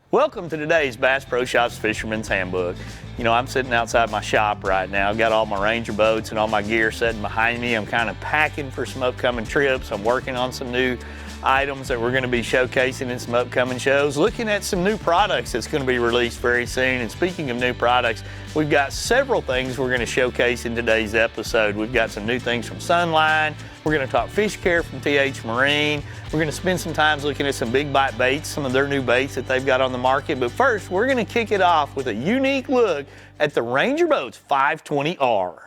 Welcome to today's Bass Pro Shops Fisherman's Handbook. You know, I'm sitting outside my shop right now. I've got all my Ranger boats and all my gear sitting behind me. I'm kind of packing for some upcoming trips. I'm working on some new items that we're going to be showcasing in some upcoming shows, looking at some new products that's going to be released very soon. And speaking of new products, we've got several things we're going to showcase in today's episode. We've got some new things from Sunline. We're going to talk fish care from TH Marine. We're going to spend some time looking at some big bite baits, some of their new baits that they've got on the market. But first, we're going to kick it off with a unique look at the Ranger Boats Z520R.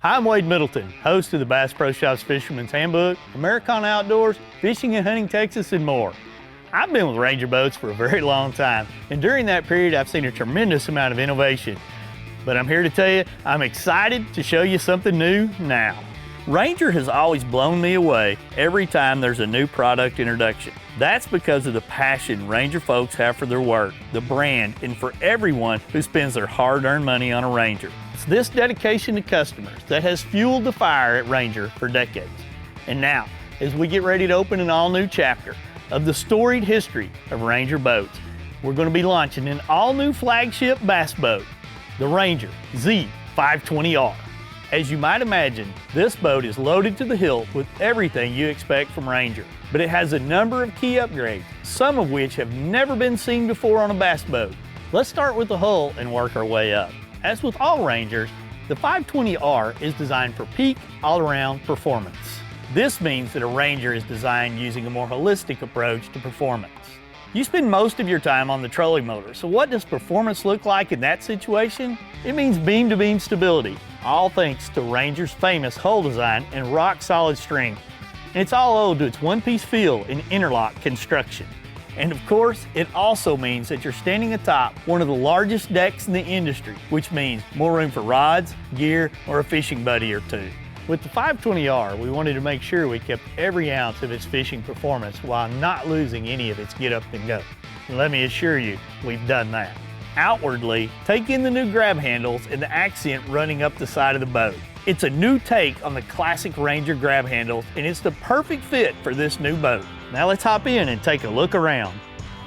Hi, I'm Wade Middleton, host of the Bass Pro Shops Fisherman's Handbook, Americana Outdoors, Fishing and Hunting Texas, and more. I've been with Ranger Boats for a very long time, and during that period, I've seen a tremendous amount of innovation. But I'm here to tell you, I'm excited to show you something new now. Ranger has always blown me away every time there's a new product introduction. That's because of the passion Ranger folks have for their work, the brand, and for everyone who spends their hard-earned money on a Ranger. It's this dedication to customers that has fueled the fire at Ranger for decades. And now, as we get ready to open an all-new chapter of the storied history of Ranger boats, we're going to be launching an all-new flagship bass boat, the Ranger Z520R. As you might imagine, this boat is loaded to the hilt with everything you expect from Ranger, but it has a number of key upgrades, some of which have never been seen before on a bass boat. Let's start with the hull and work our way up. As with all Rangers, the 520R is designed for peak all-around performance. This means that a Ranger is designed using a more holistic approach to performance. You spend most of your time on the trolling motor, so what does performance look like in that situation? It means beam-to-beam stability, all thanks to Ranger's famous hull design and rock-solid strength. And it's all owed to its one-piece feel and interlock construction. And of course, it also means that you're standing atop one of the largest decks in the industry, which means more room for rods, gear, or a fishing buddy or two. With the 520R, we wanted to make sure we kept every ounce of its fishing performance while not losing any of its get up and go. And let me assure you, we've done that. Outwardly, take in the new grab handles and the accent running up the side of the boat. It's a new take on the classic Ranger grab handles, and it's the perfect fit for this new boat. Now let's hop in and take a look around.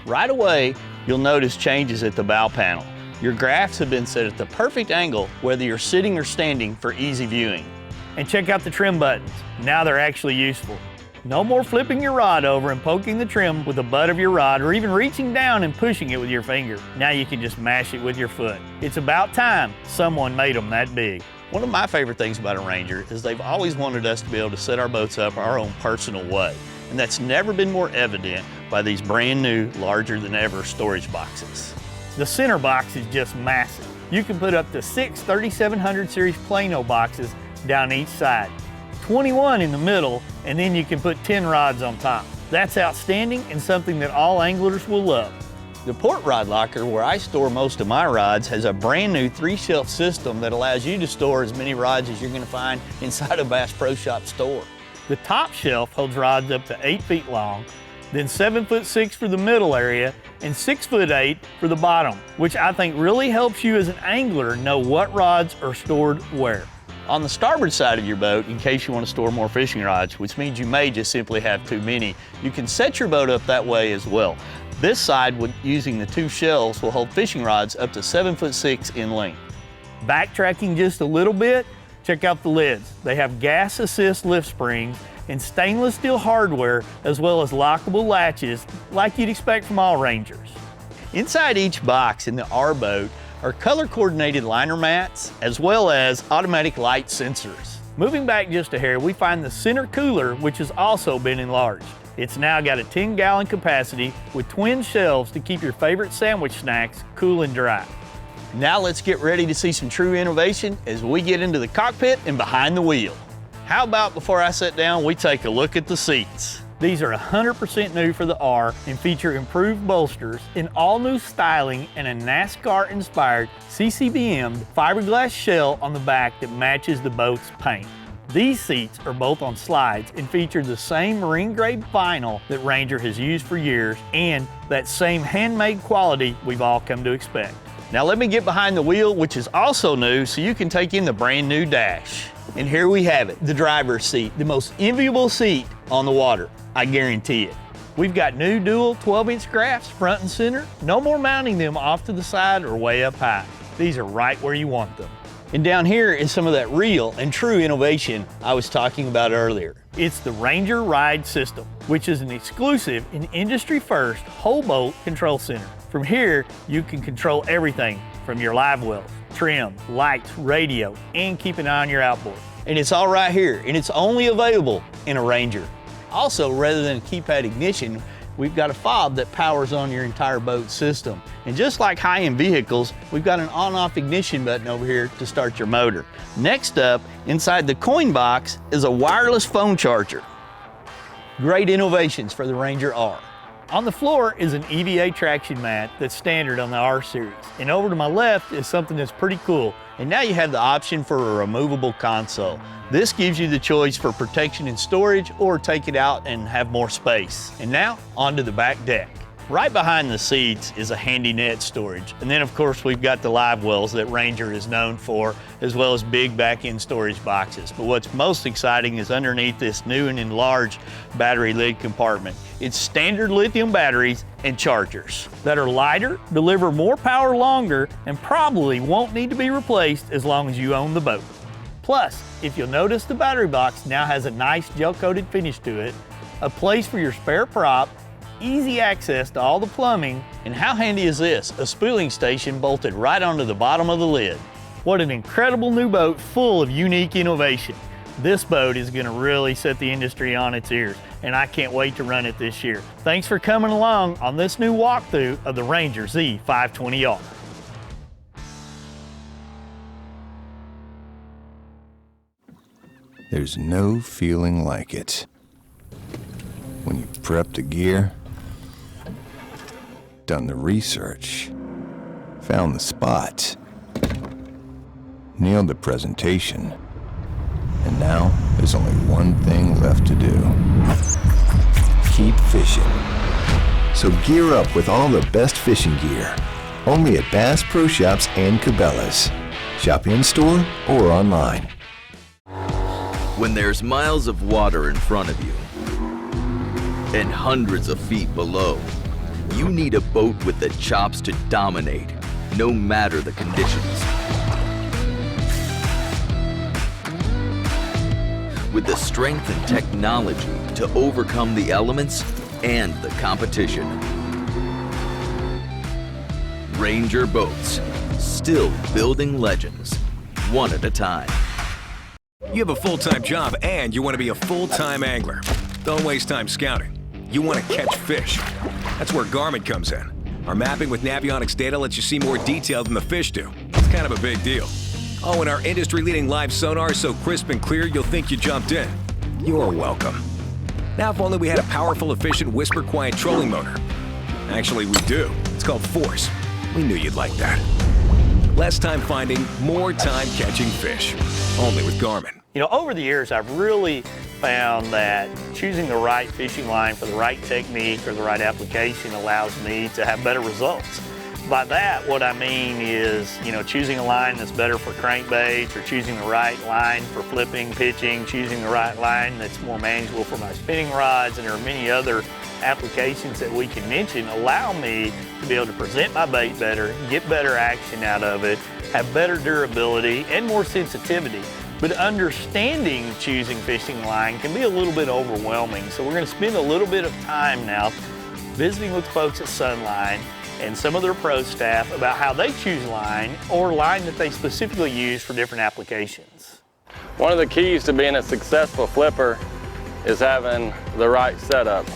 Right away, you'll notice changes at the bow panel. Your graphs have been set at the perfect angle, whether you're sitting or standing, for easy viewing. And check out the trim buttons. Now they're actually useful. No more flipping your rod over and poking the trim with the butt of your rod, or even reaching down and pushing it with your finger. Now you can just mash it with your foot. It's about time someone made them that big. One of my favorite things about a Ranger is they've always wanted us to be able to set our boats up our own personal way. And that's never been more evident by these brand new, larger than ever storage boxes. The center box is just massive. You can put up to 6 3700 series Plano boxes down each side, 21 in the middle, and then you can put 10 rods on top. That's outstanding and something that all anglers will love. The port rod locker, where I store most of my rods, has a brand new 3-shelf system that allows you to store as many rods as you're going to find inside a Bass Pro Shop store. The top shelf holds rods up to 8 feet long, then 7'6" for the middle area and 6'8" for the bottom, which I think really helps you as an angler know what rods are stored where. On the starboard side of your boat, in case you want to store more fishing rods, which means you may just simply have too many, you can set your boat up that way as well. This side, using the 2 shelves, will hold fishing rods up to 7'6" in length. Backtracking just a little bit, check out the lids. They have gas assist lift springs and stainless steel hardware, as well as lockable latches like you'd expect from all Rangers. Inside each box in the R boat are color-coordinated liner mats, as well as automatic light sensors. Moving back just a hair, we find the center cooler, which has also been enlarged. It's now got a 10-gallon capacity with twin shelves to keep your favorite sandwich snacks cool and dry. Now let's get ready to see some true innovation as we get into the cockpit and behind the wheel. How about before I sit down, we take a look at the seats. These are 100% new for the R and feature improved bolsters, an all-new styling, and a NASCAR-inspired CCBM'd fiberglass shell on the back that matches the boat's paint. These seats are both on slides and feature the same marine-grade vinyl that Ranger has used for years and that same handmade quality we've all come to expect. Now let me get behind the wheel, which is also new, so you can take in the brand new dash. And here we have it, the driver's seat, the most enviable seat on the water, I guarantee it. We've got new dual 12-inch grafts front and center. No more mounting them off to the side or way up high. These are right where you want them. And down here is some of that real and true innovation I was talking about earlier. It's the Ranger Ride system, which is an exclusive and industry-first whole boat control center. From here, you can control everything from your live wells, trim, lights, radio, and keep an eye on your outboard. And it's all right here, and it's only available in a Ranger. Also, rather than a keypad ignition, we've got a fob that powers on your entire boat system. And just like high-end vehicles, we've got an on-off ignition button over here to start your motor. Next up, inside the coin box is a wireless phone charger. Great innovations for the Ranger R. On the floor is an EVA traction mat that's standard on the R series. And over to my left is something that's pretty cool. And now you have the option for a removable console. This gives you the choice for protection and storage, or take it out and have more space. And now, onto the back deck. Right behind the seats is a handy net storage. And then of course we've got the live wells that Ranger is known for, as well as big back-end storage boxes. But what's most exciting is underneath this new and enlarged battery lid compartment. It's standard lithium batteries and chargers that are lighter, deliver more power longer, and probably won't need to be replaced as long as you own the boat. Plus, if you'll notice, the battery box now has a nice gel-coated finish to it, a place for your spare prop, easy access to all the plumbing, and how handy is this? A spooling station bolted right onto the bottom of the lid. What an incredible new boat full of unique innovation. This boat is going to really set the industry on its ears, and I can't wait to run it this year. Thanks for coming along on this new walkthrough of the Ranger Z520R. There's no feeling like it. When you've prepped the gear, done the research, found the spot, nailed the presentation, and now there's only one thing left to do. Keep fishing. So gear up with all the best fishing gear, only at Bass Pro Shops and Cabela's. Shop in-store or online. When there's miles of water in front of you and hundreds of feet below, you need a boat with the chops to dominate, no matter the conditions. With the strength and technology to overcome the elements and the competition. Ranger Boats, still building legends, one at a time. You have a full-time job and you want to be a full-time angler. Don't waste time scouting. You want to catch fish. That's where Garmin comes in. Our mapping with Navionics data lets you see more detail than the fish do. It's kind of a big deal. Oh, and our industry-leading live sonar is so crisp and clear you'll think you jumped in. You're welcome. Now, if only we had a powerful, efficient, whisper-quiet trolling motor. Actually, we do. It's called Force. We knew you'd like that. Less time finding, more time catching fish. Only with Garmin. You know, over the years, I've really found that choosing the right fishing line for the right technique or the right application allows me to have better results. By that, what I mean is, you know, choosing a line that's better for crankbaits, or choosing the right line for flipping, pitching, choosing the right line that's more manageable for my spinning rods, and there are many other applications that we can mention allow me to be able to present my bait better, get better action out of it, have better durability and more sensitivity. But understanding choosing fishing line can be a little bit overwhelming. So we're going to spend a little bit of time now visiting with folks at Sunline and some of their pro staff about how they choose line, or line that they specifically use for different applications. One of the keys to being a successful flipper is having the right setup.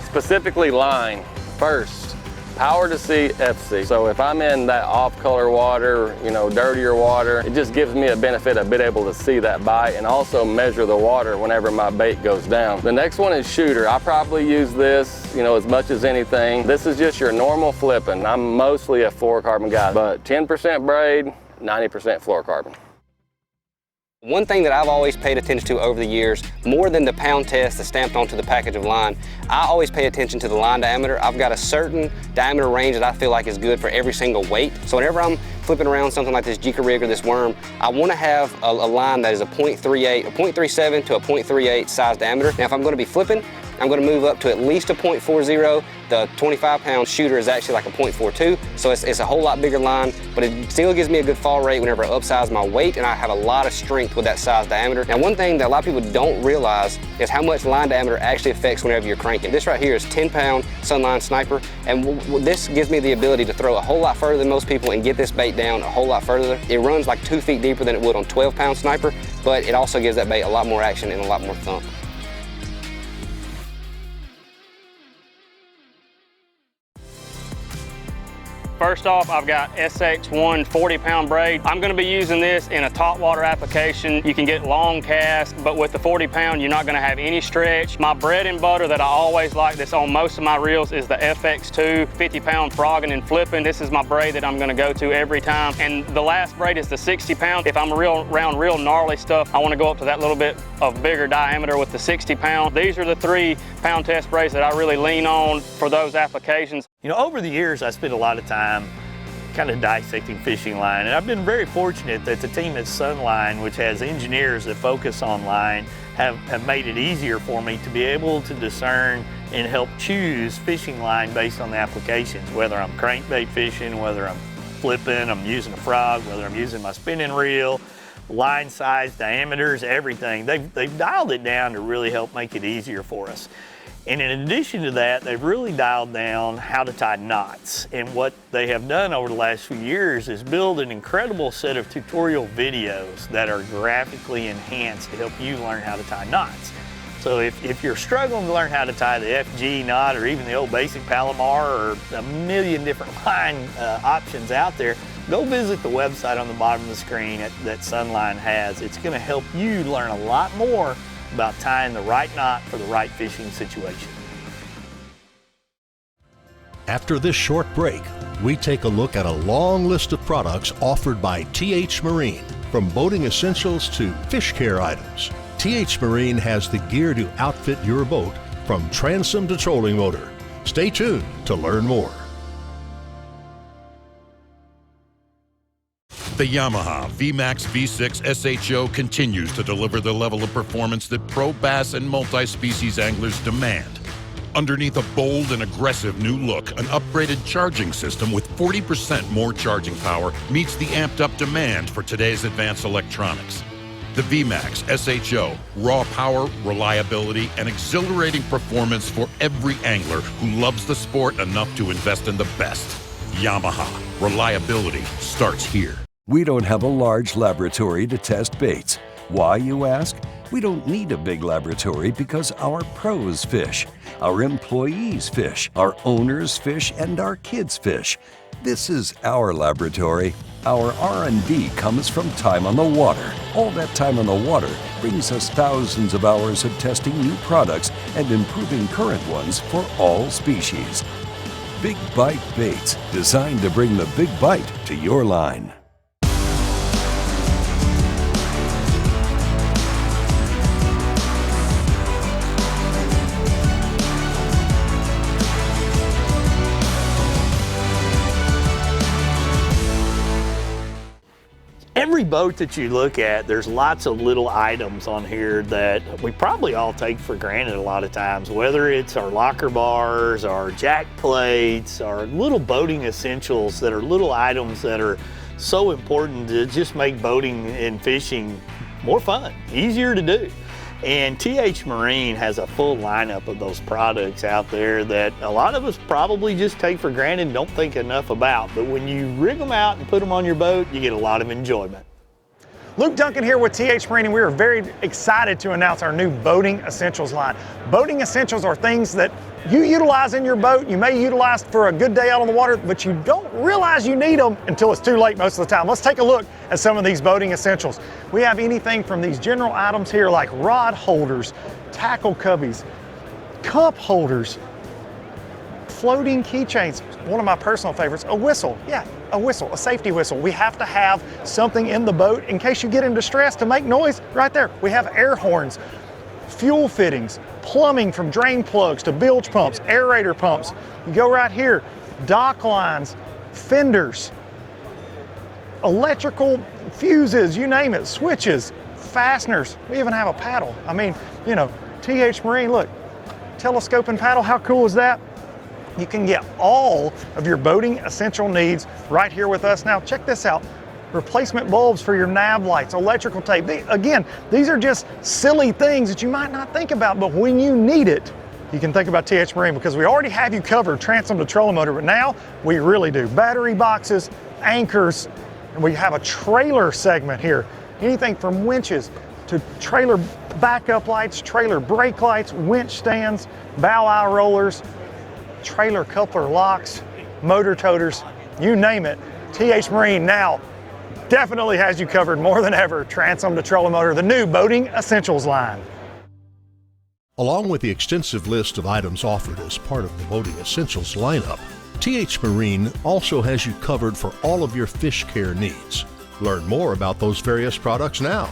Specifically line. First, power to sea FC. So if I'm in that off-color water, you know, dirtier water, it just gives me a benefit of being able to see that bite and also measure the water whenever my bait goes down. The next one is shooter. I probably use this, you know, as much as anything. This is just your normal flipping. I'm mostly a fluorocarbon guy, but 10% braid, 90% fluorocarbon. One thing that I've always paid attention to over the years, more than the pound test that's stamped onto the package of line, I always pay attention to the line diameter. I've got a certain diameter range that I feel like is good for every single weight. So whenever I'm flipping around something like this Jika rig or this worm, I want to have a line that is a .38, a .37 to a .38 size diameter. Now if I'm going to be flipping I'm going to move up to at least a 0.40. The 25-pound shooter is actually like a 0.42, so it's a whole lot bigger line, but it still gives me a good fall rate whenever I upsize my weight, and I have a lot of strength with that size diameter. Now, one thing that a lot of people don't realize is how much line diameter actually affects whenever you're cranking. This right here is 10-pound Sunline Sniper, and this gives me the ability to throw a whole lot further than most people and get this bait down a whole lot further. It runs like 2 feet deeper than it would on 12-pound Sniper, but it also gives that bait a lot more action and a lot more thump. First off, I've got SX1 40-pound braid. I'm gonna be using this in a top water application. You can get long cast, but with the 40-pound, you're not gonna have any stretch. My bread and butter that I always like that's on most of my reels is the FX2 50-pound frogging and flipping. This is my braid that I'm gonna go to every time. And the last braid is the 60-pound. If I'm around real gnarly stuff, I wanna go up to that little bit of bigger diameter with the 60-pound. These are the 3-pound test braids that I really lean on for those applications. You know, over the years, I spent a lot of time kind of dissecting fishing line, and I've been very fortunate that the team at Sunline, which has engineers that focus on line, have made it easier for me to be able to discern and help choose fishing line based on the applications, whether I'm crankbait fishing, whether I'm flipping, I'm using a frog, whether I'm using my spinning reel, line size, diameters, everything. They've dialed it down to really help make it easier for us. And in addition to that, they've really dialed down how to tie knots. And what they have done over the last few years is build an incredible set of tutorial videos that are graphically enhanced to help you learn how to tie knots. So if you're struggling to learn how to tie the FG knot or even the old basic Palomar or a million different line options out there, go visit the website on the bottom of the screen that Sunline has. It's gonna help you learn a lot more about tying the right knot for the right fishing situation. After this short break, we take a look at a long list of products offered by TH Marine, from boating essentials to fish care items. TH Marine has the gear to outfit your boat, from transom to trolling motor. Stay tuned to learn more. The Yamaha VMAX V6 SHO continues to deliver the level of performance that pro bass and multi-species anglers demand. Underneath a bold and aggressive new look, an upgraded charging system with 40% more charging power meets the amped-up demand for today's advanced electronics. The VMAX SHO, raw power, reliability, and exhilarating performance for every angler who loves the sport enough to invest in the best. Yamaha, reliability starts here. We don't have a large laboratory to test baits. Why, you ask? We don't need a big laboratory because our pros fish, our employees fish, our owners fish, and our kids fish. This is our laboratory. Our R&D comes from time on the water. All that time on the water brings us thousands of hours of testing new products and improving current ones for all species. Big Bite Baits, designed to bring the big bite to your line. Every boat that you look at, there's lots of little items on here that we probably all take for granted a lot of times, whether it's our locker bars, our jack plates, our little boating essentials that are little items that are so important to just make boating and fishing more fun, easier to do. And TH Marine has a full lineup of those products out there that a lot of us probably just take for granted and don't think enough about. But when you rig them out and put them on your boat, you get a lot of enjoyment. Luke Duncan here with TH Marine, and we are very excited to announce our new boating essentials line. Boating essentials are things that you utilize in your boat. You may utilize for a good day out on the water, but you don't realize you need them until it's too late most of the time. Let's take a look at some of these boating essentials. We have anything from these general items here like rod holders, tackle cubbies, cup holders, floating keychains. One of my personal favorites, a whistle. Yeah, a whistle, a safety whistle. We have to have something in the boat in case you get in distress to make noise. Right there, we have air horns, fuel fittings, plumbing from drain plugs to bilge pumps, aerator pumps. You go right here, dock lines, fenders, electrical fuses, you name it, switches, fasteners. We even have a paddle. I mean, you know, TH Marine, look, telescoping paddle. How cool is that? You can get all of your boating essential needs right here with us. Now check this out. Replacement bulbs for your nav lights, electrical tape. Again, these are just silly things that you might not think about, but when you need it, you can think about TH Marine, because we already have you covered, transom to trolling motor, but now we really do. Battery boxes, anchors, and we have a trailer segment here. Anything from winches to trailer backup lights, trailer brake lights, winch stands, bow eye rollers, trailer coupler locks, motor toters, you name it. TH Marine now definitely has you covered more than ever. Transom to trolling motor, the new boating essentials line. Along with the extensive list of items offered as part of the Boating Essentials lineup, TH Marine also has you covered for all of your fish care needs. Learn more about those various products now.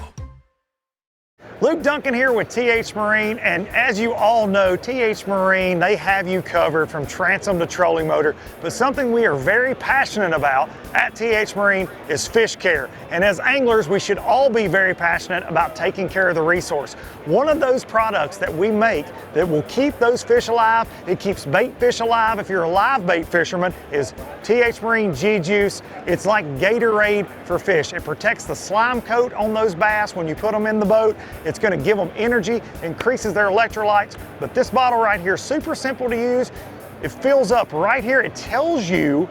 Luke Duncan here with TH Marine, and as you all know, TH Marine, they have you covered from transom to trolling motor, but something we are very passionate about at TH Marine is fish care. And as anglers, we should all be very passionate about taking care of the resource. One of those products that we make that will keep those fish alive, it keeps bait fish alive if you're a live bait fisherman, is TH Marine G-Juice. It's like Gatorade for fish. It protects the slime coat on those bass when you put them in the boat. It's going to give them energy, increases their electrolytes. But this bottle right here, super simple to use. It fills up right here. It tells you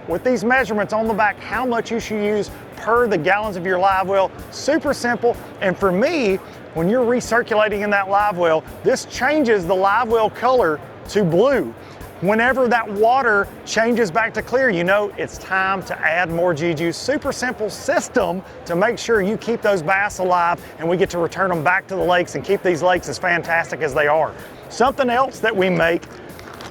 with these measurements on the back how much you should use per the gallons of your live well. Super simple. And for me, when you're recirculating in that live well, this changes the live well color to blue. Whenever that water changes back to clear, you know it's time to add more G-Juice. Super simple system to make sure you keep those bass alive and we get to return them back to the lakes and keep these lakes as fantastic as they are. Something else that we make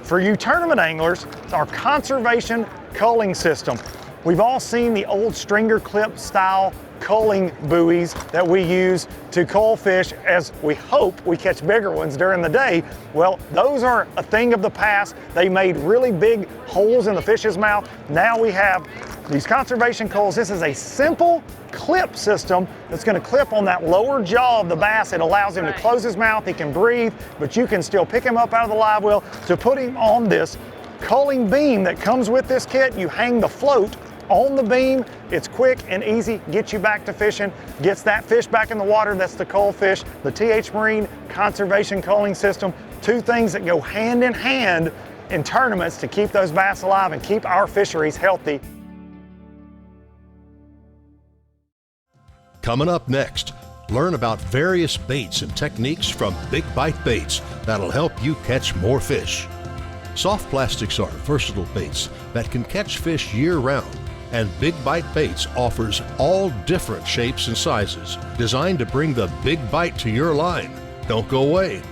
for you tournament anglers is our conservation culling system. We've all seen the old stringer clip style culling buoys that we use to cull fish as we hope we catch bigger ones during the day. Well, those are a thing of the past. They made really big holes in the fish's mouth. Now we have these conservation culls. This is a simple clip system that's going to clip on that lower jaw of the bass. It allows him to close his mouth, he can breathe, but you can still pick him up out of the live well to put him on this culling beam that comes with this kit. You hang the float on the beam. It's quick and easy, gets you back to fishing, gets that fish back in the water. That's the cull fish, the TH Marine conservation culling system. Two things that go hand in hand in tournaments to keep those bass alive and keep our fisheries healthy. Coming up next, learn about various baits and techniques from Big Bite Baits that'll help you catch more fish. Soft plastics are versatile baits that can catch fish year-round, and Big Bite Baits offers all different shapes and sizes, designed to bring the big bite to your line. Don't go away.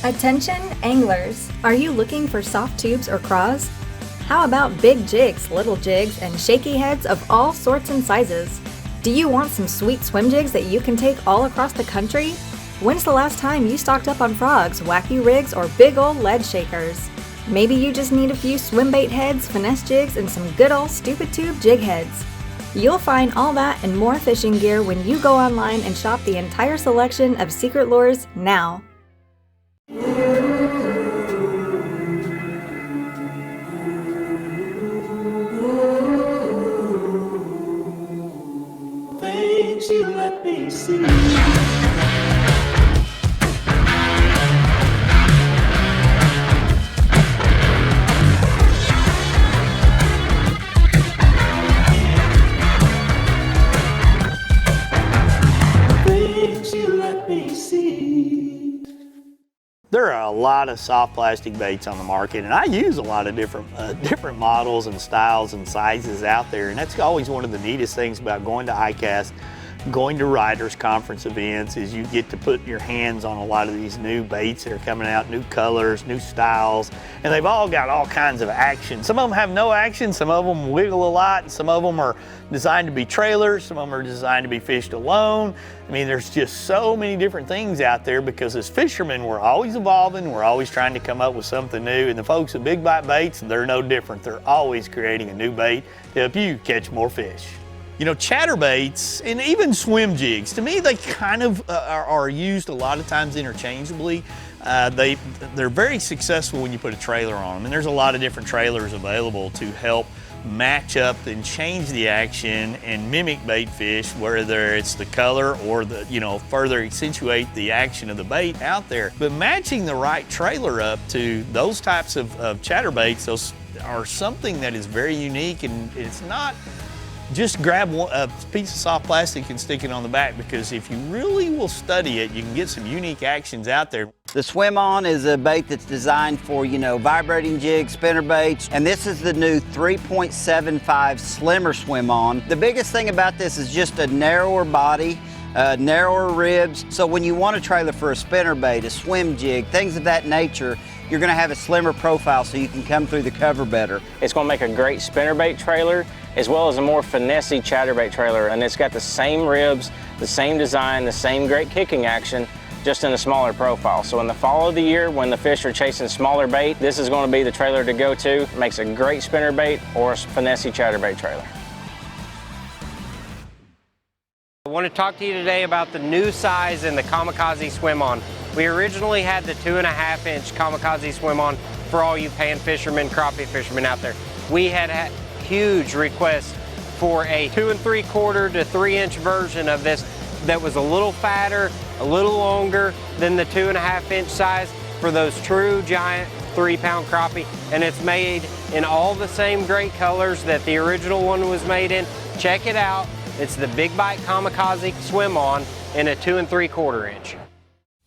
Attention anglers, are you looking for soft tubes or craws? How about big jigs, little jigs, and shaky heads of all sorts and sizes? Do you want some sweet swim jigs that you can take all across the country? When's the last time you stocked up on frogs, wacky rigs, or big old lead shakers? Maybe you just need a few swim bait heads, finesse jigs, and some good old stupid tube jig heads. You'll find all that and more fishing gear when you go online and shop the entire selection of Secret Lures now. Things you let me see. There are a lot of soft plastic baits on the market, and I use a lot of different models and styles and sizes out there, and that's always one of the neatest things about going to ICAST, going to Riders Conference events, is you get to put your hands on a lot of these new baits that are coming out, new colors, new styles, and they've all got all kinds of action. Some of them have no action, some of them wiggle a lot, and some of them are designed to be trailers, some of them are designed to be fished alone. I mean, there's just so many different things out there because as fishermen, we're always evolving, we're always trying to come up with something new, and the folks at Big Bite Baits, they're no different. They're always creating a new bait to help you catch more fish. You know, chatterbaits and even swim jigs, to me, they kind of are used a lot of times interchangeably. They're very successful when you put a trailer on them, and there's a lot of different trailers available to help match up and change the action and mimic bait fish, whether it's the color or the, you know, further accentuate the action of the bait out there. But matching the right trailer up to those types of chatterbaits, those are something that is very unique, and it's not just grab a piece of soft plastic and stick it on the back, because if you really will study it, you can get some unique actions out there. The Swim On is a bait that's designed for, you know, vibrating jigs, spinner baits, and this is the new 3.75 slimmer Swim On. The biggest thing about this is just a narrower body, narrower ribs, so when you want a trailer for a spinner bait, a swim jig, things of that nature, you're gonna have a slimmer profile so you can come through the cover better. It's gonna make a great spinnerbait trailer as well as a more finessey chatterbait trailer, and it's got the same ribs, the same design, the same great kicking action, just in a smaller profile. So in the fall of the year, when the fish are chasing smaller bait, this is gonna be the trailer to go to. It makes a great spinnerbait or a finessey chatterbait trailer. I want to talk to you today about the new size in the Kamikaze Swim On. We originally had the 2.5-inch Kamikaze Swim On for all you pan fishermen, crappie fishermen out there. We had huge requests for a 2 3/4 to 3-inch version of this that was a little fatter, a little longer than the 2.5-inch size for those true giant 3-pound crappie, and it's made in all the same great colors that the original one was made in. Check it out. It's the Big Bite Kamikaze Swim On in a 2 3/4 inch.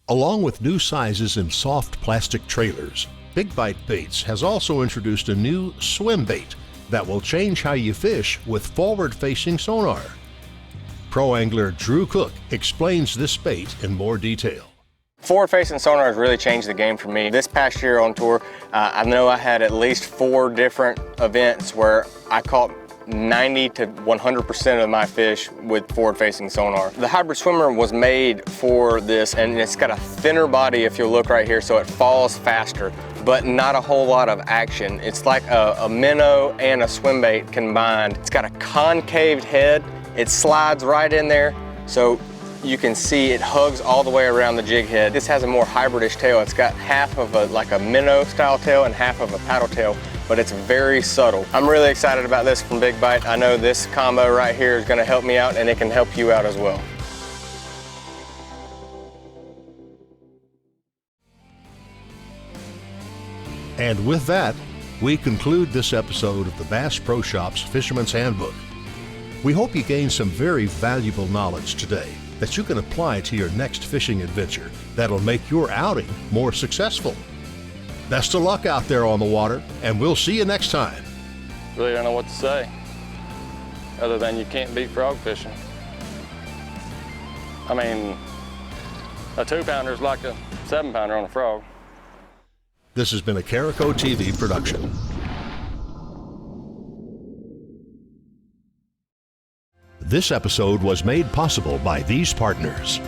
Along with new sizes in soft plastic trailers, Big Bite Baits has also introduced a new swim bait that will change how you fish with forward-facing sonar. Pro angler Drew Cook explains this bait in more detail. Forward-facing sonar has really changed the game for me. This past year on tour, I know I had at least 4 different events where I caught 90 to 100% of my fish with forward-facing sonar. The hybrid swimmer was made for this, and it's got a thinner body if you look right here, so it falls faster, but not a whole lot of action. It's like a minnow and a swim bait combined. It's got a concave head. It slides right in there, so you can see it hugs all the way around the jig head. This has a more hybridish tail. It's got half of like a minnow style tail and half of a paddle tail, but it's very subtle. I'm really excited about this from Big Bite. I know this combo right here is gonna help me out, and it can help you out as well. And with that, we conclude this episode of the Bass Pro Shop's Fisherman's Handbook. We hope you gained some very valuable knowledge today that you can apply to your next fishing adventure that'll make your outing more successful. Best of luck out there on the water, and we'll see you next time. Really don't know what to say, other than you can't beat frog fishing. I mean, a 2-pounder is like a 7-pounder on a frog. This has been a Carico TV production. This episode was made possible by these partners.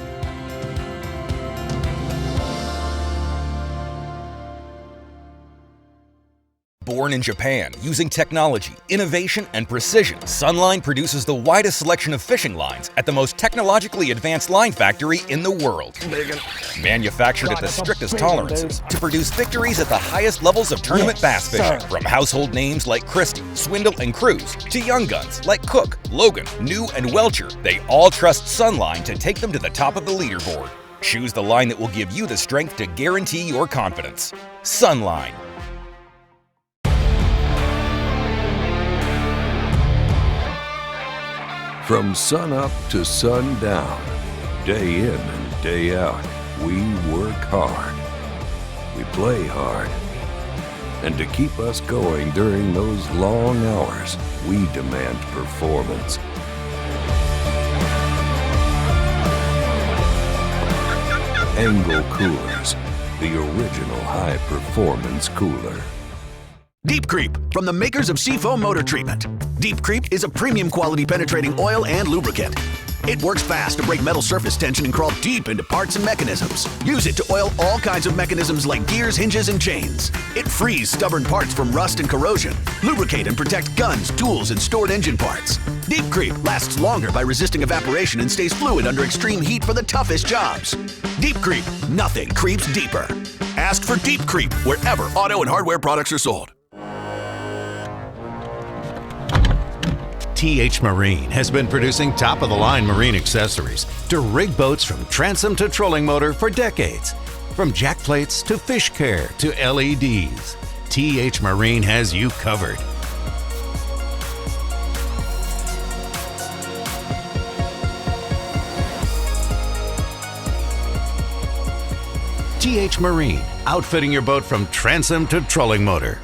Born in Japan, using technology, innovation, and precision, Sunline produces the widest selection of fishing lines at the most technologically advanced line factory in the world. Manufactured at the strictest tolerances to produce victories at the highest levels of tournament bass fishing. From household names like Christie, Swindle, and Cruz, to young guns like Cook, Logan, New, and Welcher, they all trust Sunline to take them to the top of the leaderboard. Choose the line that will give you the strength to guarantee your confidence. Sunline. From sunup to sundown, day in and day out, we work hard. We play hard. And to keep us going during those long hours, we demand performance. Angle Coolers, the original high-performance cooler. Deep Creep, from the makers of Seafoam Motor Treatment. Deep Creep is a premium quality penetrating oil and lubricant. It works fast to break metal surface tension and crawl deep into parts and mechanisms. Use it to oil all kinds of mechanisms like gears, hinges, and chains. It frees stubborn parts from rust and corrosion. Lubricate and protect guns, tools, and stored engine parts. Deep Creep lasts longer by resisting evaporation and stays fluid under extreme heat for the toughest jobs. Deep Creep, nothing creeps deeper. Ask for Deep Creep wherever auto and hardware products are sold. TH Marine has been producing top-of-the-line marine accessories to rig boats from transom to trolling motor for decades. From jack plates to fish care to LEDs, TH Marine has you covered. TH Marine, outfitting your boat from transom to trolling motor.